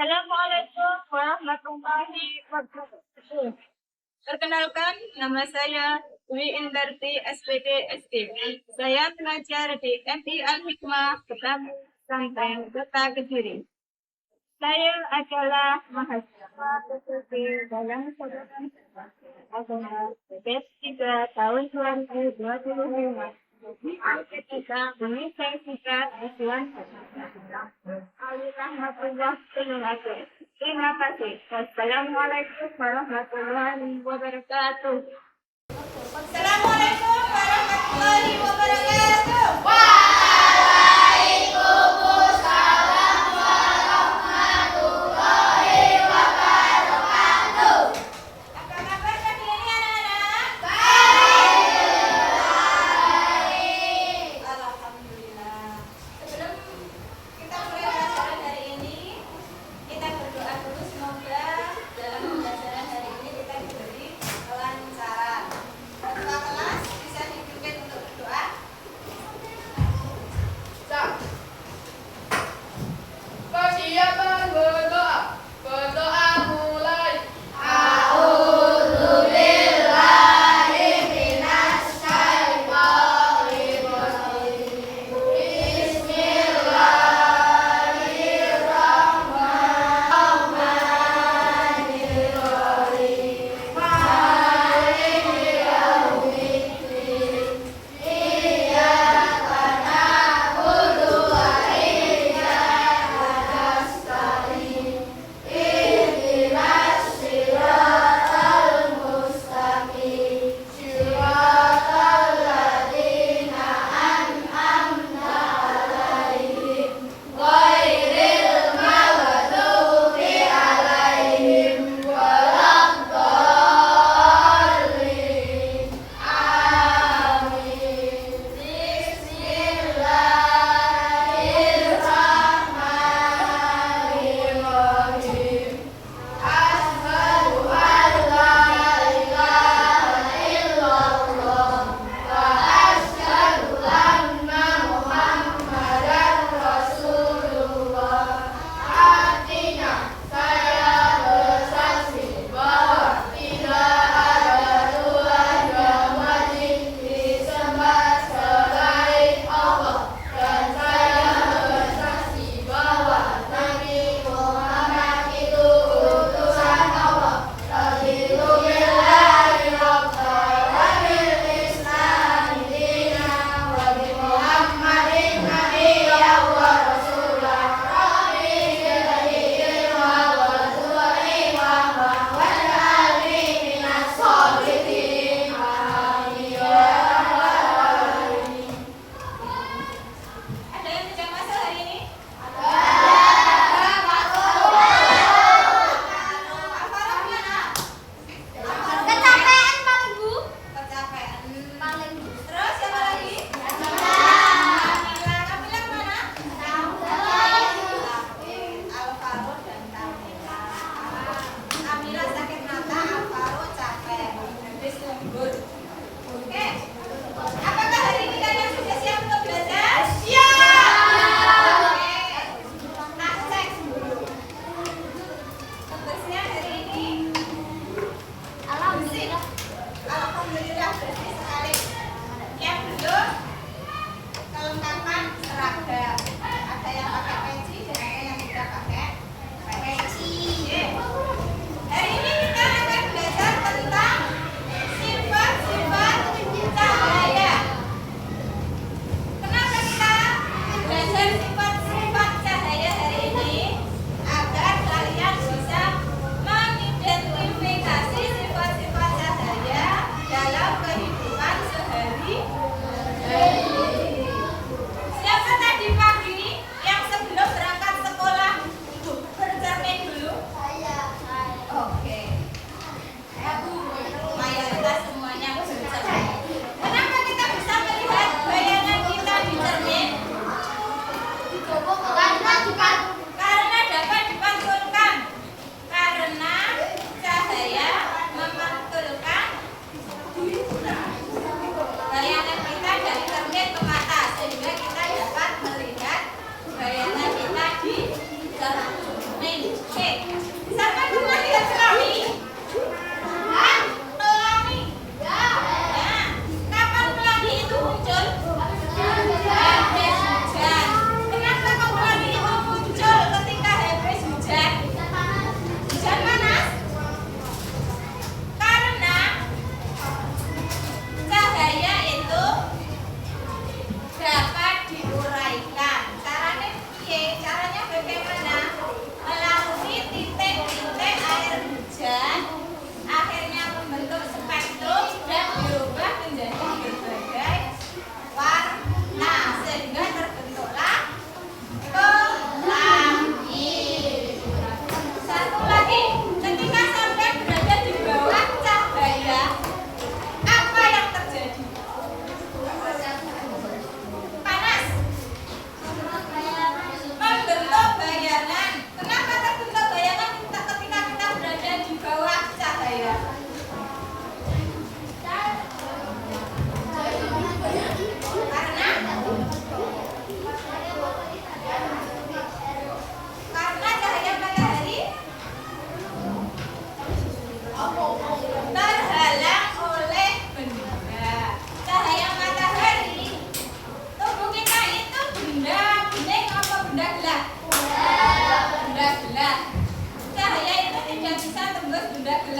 Assalamualaikum warahmatullahi wabarakatuh. Perkenalkan, nama saya Dwi Indarti SPD SD. Saya pelajar di MI Al-Hikmah Pertama Pesantren Kota Kediri. Saya adalah mahasiswa PPP dalam program agama BPS 3 tahun 2025. Ketika Universitas Islam Alhamdulillah. Terima kasih. Wassalamualaikum warahmatullahi wabarakatuh. Assalamualaikum warahmatullahi wabarakatuh. Apa kabar pagi ini anak-anak? Alhamdulillah. Sebelum kita mulai pelajaran hari ini, kita berdoa dulu semoga dalam pembelajaran hari ini kita diberi kelancaran. Ketua kelas bisa dipimpin untuk berdoa.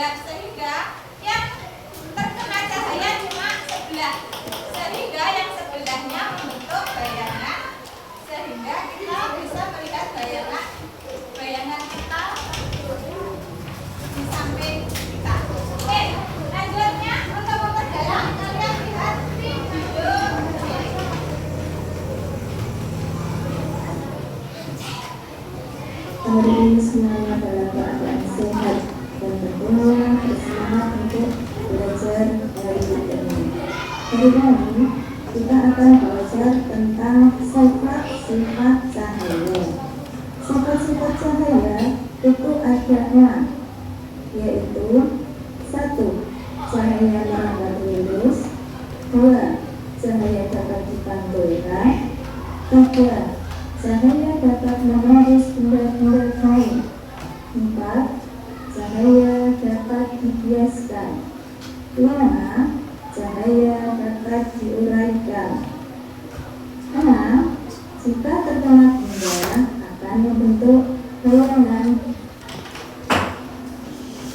gelap sehingga yang terkena cahaya cuma sebelah, sehingga yang sebelahnya membentuk bayangan, sehingga kita bisa melihat bayangan kita di samping kita. Oke, lanjutnya untuk memperdalam kalian lihat di video ini. Hari ini semuanya dalam keadaan sehat dan tentunya bersemangat untuk belajar hari ini. Hari ini kita akan belajar tentang sifat-sifat cahaya. Sifat-sifat cahaya itu ada 6, yaitu 1. Cahaya merambat lurus. 2. Cahaya dapat dipantulkan. 3. Cahaya dapat menembus benda-benda kain. 4. Cahaya dapat dibiaskan. 5. Cahaya dapat diuraikan. 6. Jika terkena benda akan membentuk bayangan.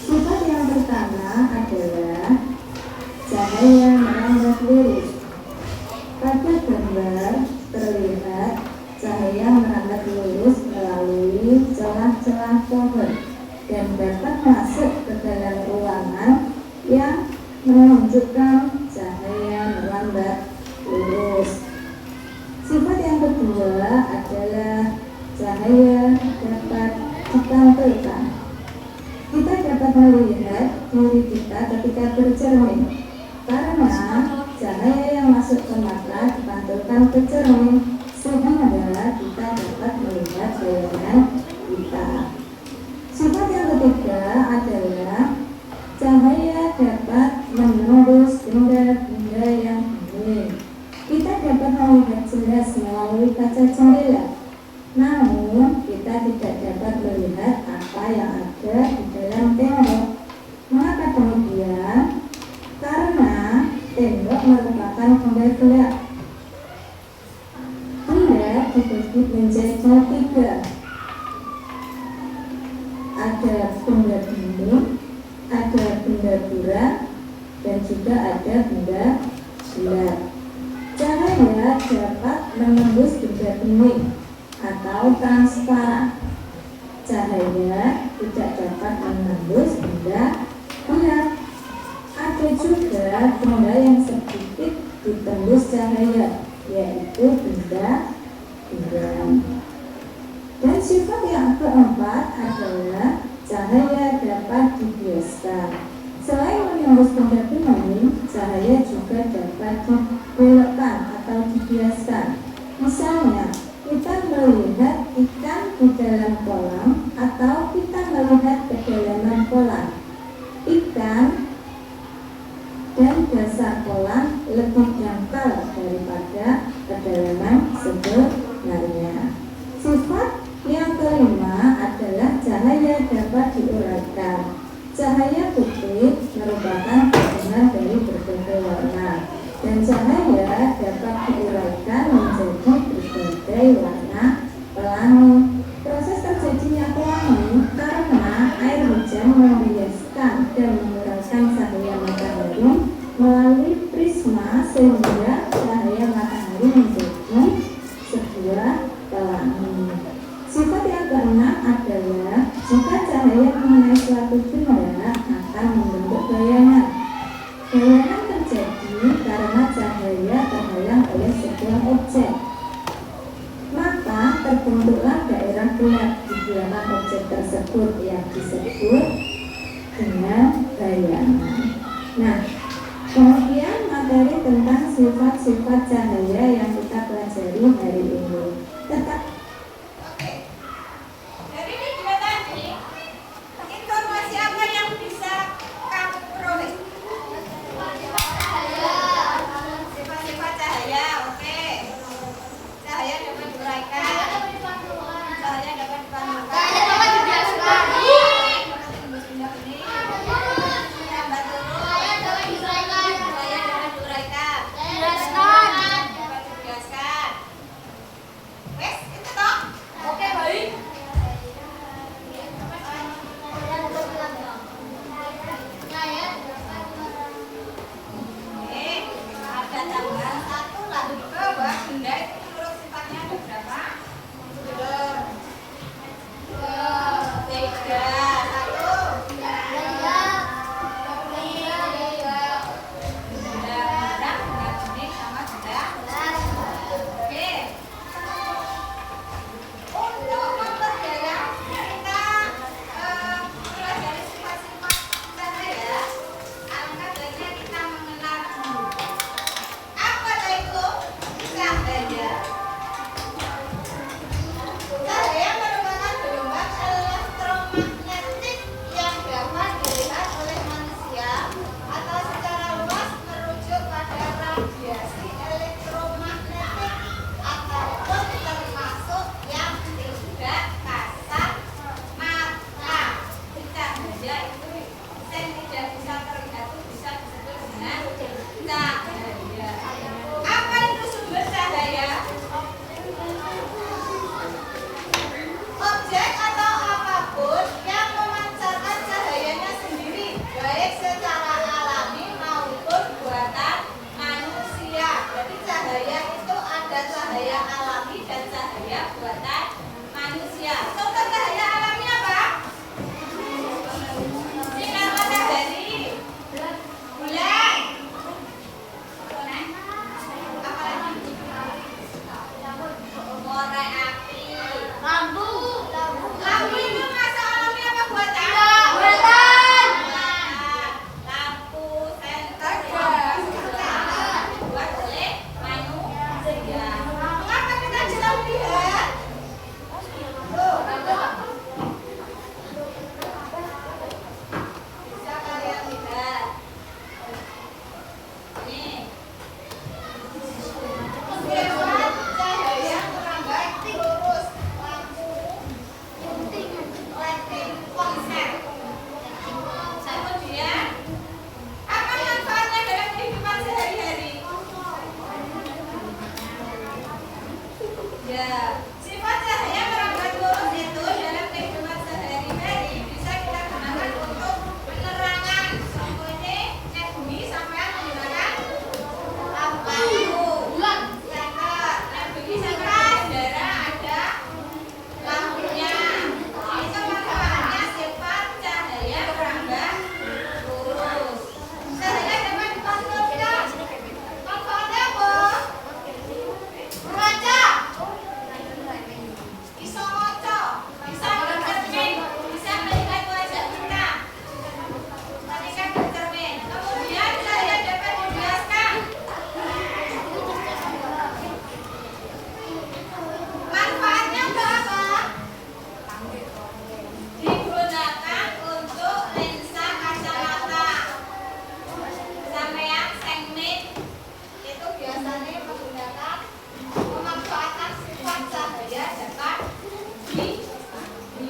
Sifat yang pertama adalah cahaya merambat lurus. Pada gambar terlihat cahaya merambat lurus melalui celah-celah pohon dan dapat masuk ke dalam ruangan yang menunjukkan cahaya merambat lurus. Sifat yang kedua adalah cahaya dapat dipantulkan. Kita dapat melihat diri kita ketika bercermin, karena cahaya yang masuk ke mata dipantulkan ke cermin, sehingga kita dapat melihat bayangan kita. Sifat yang ketiga adalah cahaya dapat menembus benda-benda yang bening. Kita dapat melihat jelas melalui kaca jendela, namun kita tidak dapat melihat apa yang ada di dalam tembok. Mengapa demikian? Karena tembok merupakan benda gelap. Benda dibagi menjadi 3. Ada benda bening, ada benda buram, dan juga ada benda gelap. Cahaya dapat menembus benda bening atau transparan. Cahaya tidak dapat menembus benda gelap. Ada juga benda yang sedikit ditembus cahaya, yaitu benda buram. Dan sifat yang keempat adalah cahaya dapat dibiaskan. Selain menembus benda bening, cahaya juga dapat dibelokkan atau dibiaskan. Misalnya, kita melihat ikan di dalam kolam atau kita melihat kedalaman kolam. Ikan dan dasar kolam lebih dangkal daripada kedalaman sebenarnya. Sifat yang kelima adalah cahaya dapat diuraikan. Cahaya putih merupakan gabungan dari berbagai warna, dan cahaya dapat diuraikan menjadi berbagai warna pelangi. Proses terjadinya pelangi karena air hujan membiaskan dan menguraikan cahaya matahari melalui prisma, sehingga cahaya matahari menjadi sebuah pelangi. Sifat yang keenam adalah jika cahaya mengenai suatu benda akan membentuk bayangan. Bayangan terjadi karena cahaya terhalang oleh sebuah objek, maka terbentuklah daerah gelap di belakang objek tersebut yang disebut dengan bayangan. Nah, kemudian materi tentang sifat-sifat cahaya yang kita pelajari hari ini. Tetap Dari video tadi, informasi apa yang bisa kamu peroleh? Sifat-sifat cahaya, oke. Cahaya dapat diuraikan. Cahaya dapat dipantulkan. Tembus benda bening. Merambat lurus. Cahaya dapat diuraikan. Dapat dibiaskan. Wes, itu toh. Oke, baik.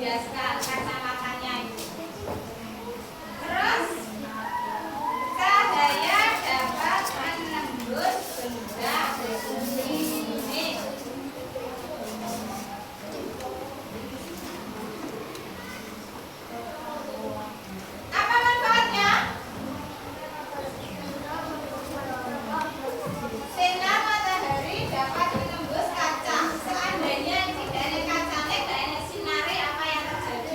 dijelaskan kacamatanya itu. Terus cahaya dapat menembus benda ini. Apa manfaatnya? Sinar matahari dapat menembus kaca. Seandainya tidak ada kacanya, tidak ada sinarnya, apa yang terjadi?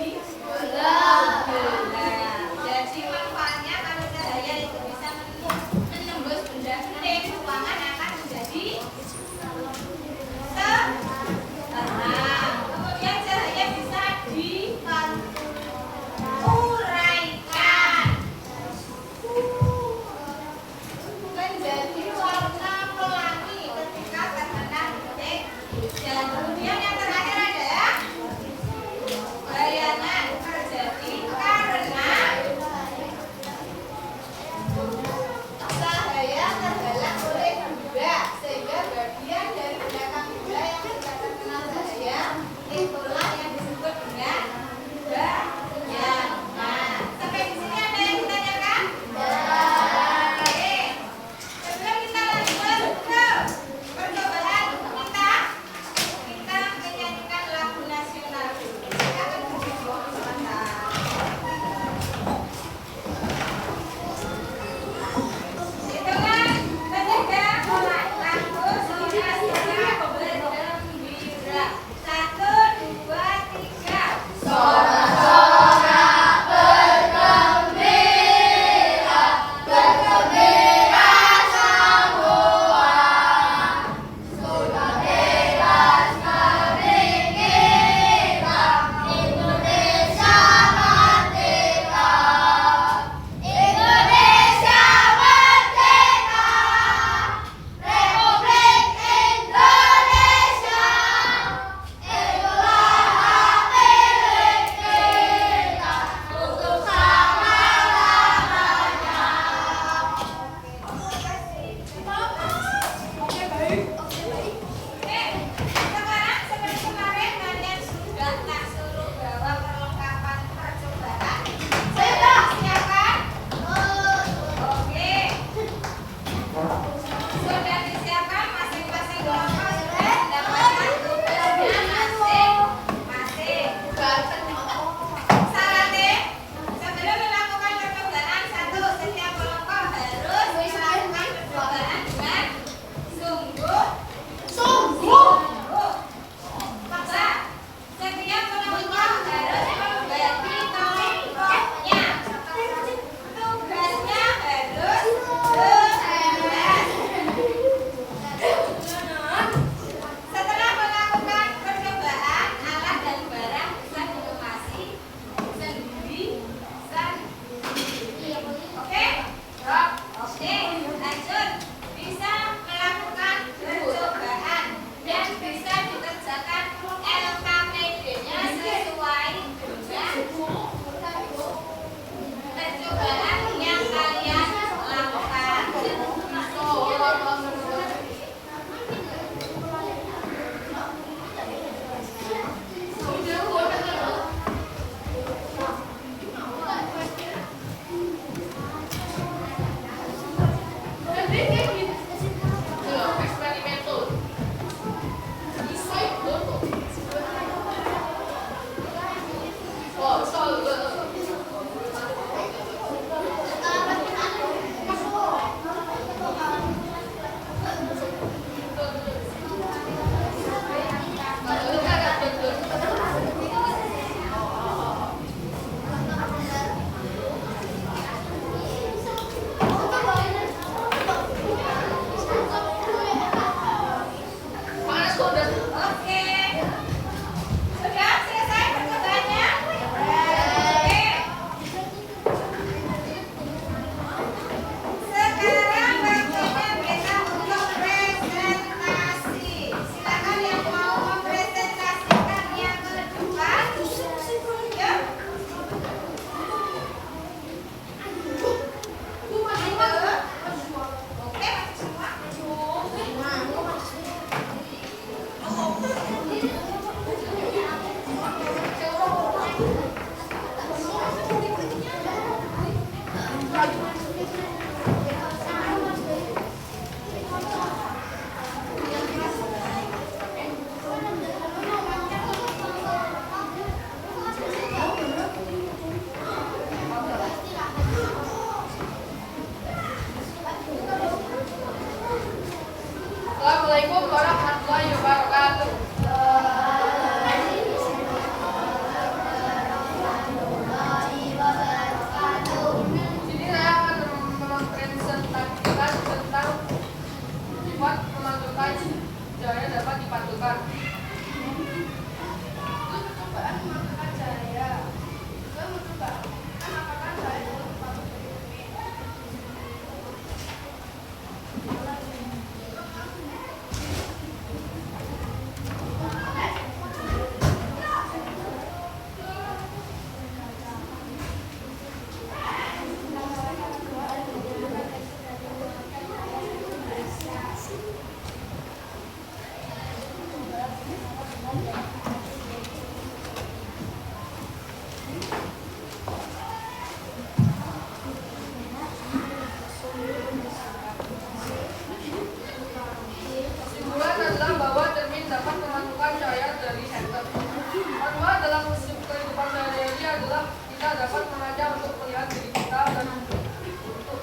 kita dapat mengajar untuk melihat diri kita dan untuk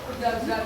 benar-benar